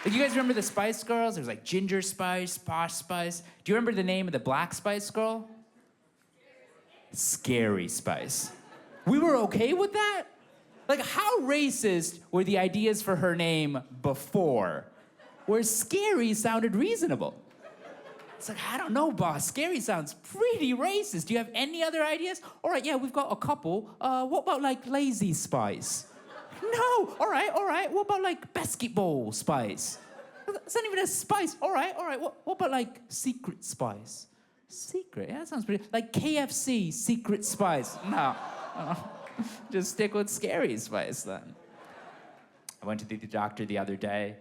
Like, you guys remember the Spice Girls? There's like Ginger Spice, Posh Spice. Do you remember the name of the Black Spice Girl? Scary Spice. We were okay with that? Like, how racist were the ideas for her name before, where Scary sounded reasonable? It's like, I don't know, boss. Scary sounds pretty racist. Do you have any other ideas? All right, yeah, we've got a couple. What about, like, Lazy Spice? No, all right. What about, like, Basketball Spice? It's not even a spice. All right. What about, like, Secret Spice? Secret? Yeah, that sounds pretty... Like KFC, Secret Spice. No. Just stick with Scary Spice, then. I went to the doctor the other day.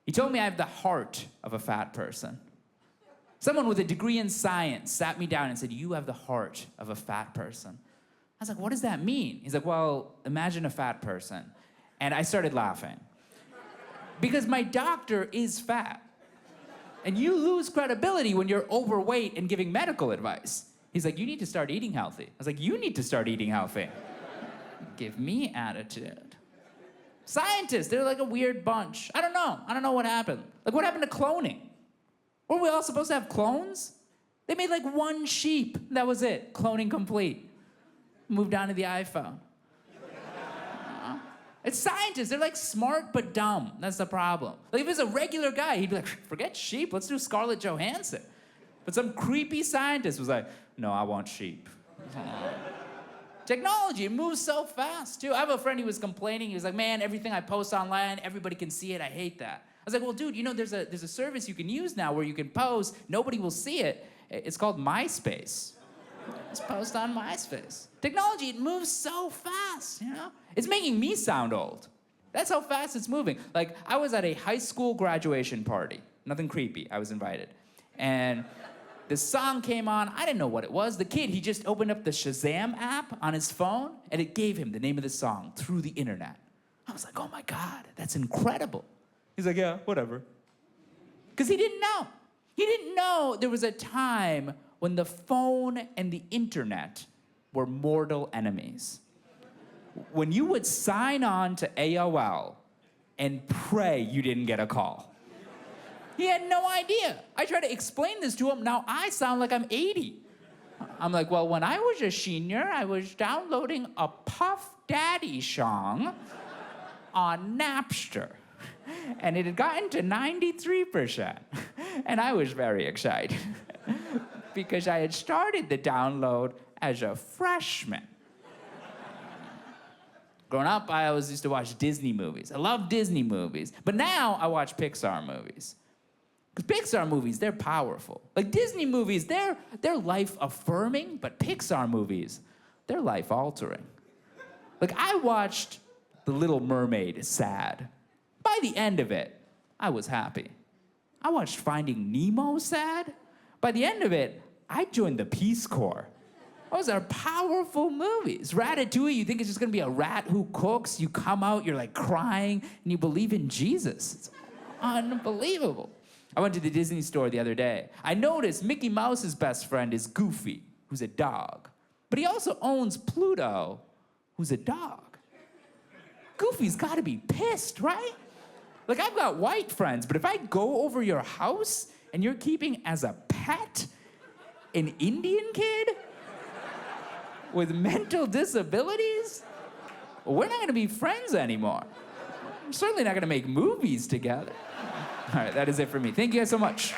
He told me I have the heart of a fat person. Someone with a degree in science sat me down and said, you have the heart of a fat person. I was like, what does that mean? He's like, well, imagine a fat person. And I started laughing. Because my doctor is fat. And you lose credibility when you're overweight and giving medical advice. He's like, you need to start eating healthy. I was like, you need to start eating healthy. Give me attitude. Scientists, they're like a weird bunch. I don't know what happened. Like, what happened to cloning? Were we all supposed to have clones? They made like one sheep. That was it. Cloning complete. Moved on to the iPhone. It's scientists. They're like smart but dumb. That's the problem. Like, if it's a regular guy, he'd be like, forget sheep. Let's do Scarlett Johansson. But some creepy scientist was like, no, I want sheep. Technology, it moves so fast, too. I have a friend who was complaining. He was like, man, everything I post online, everybody can see it. I hate that. I was like, well, dude, you know, there's a service you can use now where you can post, nobody will see it. It's called MySpace. Just post on MySpace. Technology, it moves so fast, you know? It's making me sound old. That's how fast it's moving. Like, I was at a high school graduation party. Nothing creepy, I was invited. And this song came on, I didn't know what it was. The kid, he just opened up the Shazam app on his phone, and it gave him the name of the song through the internet. I was like, oh my God, that's incredible. He's like, yeah, whatever. Because he didn't know. He didn't know there was a time when the phone and the internet were mortal enemies. When you would sign on to AOL and pray you didn't get a call. He had no idea. I tried to explain this to him. Now I sound like I'm 80. I'm like, well, when I was a senior, I was downloading a Puff Daddy song on Napster. And it had gotten to 93%. And I was very excited because I had started the download as a freshman. Growing up, I always used to watch Disney movies. I love Disney movies. But now I watch Pixar movies. Because Pixar movies, they're powerful. Like Disney movies, they're life-affirming, but Pixar movies, they're life-altering. Like, I watched The Little Mermaid sad. By the end of it, I was happy. I watched Finding Nemo sad. By the end of it, I joined the Peace Corps. Those are powerful movies. Ratatouille, you think it's just gonna be a rat who cooks, you come out, you're like crying, and you believe in Jesus. It's unbelievable. I went to the Disney store the other day. I noticed Mickey Mouse's best friend is Goofy, who's a dog. But he also owns Pluto, who's a dog. Goofy's gotta be pissed, right? Like, I've got white friends, but if I go over your house and you're keeping as a pet an Indian kid with mental disabilities, we're not gonna be friends anymore. I'm certainly not gonna make movies together. All right, that is it for me. Thank you guys so much.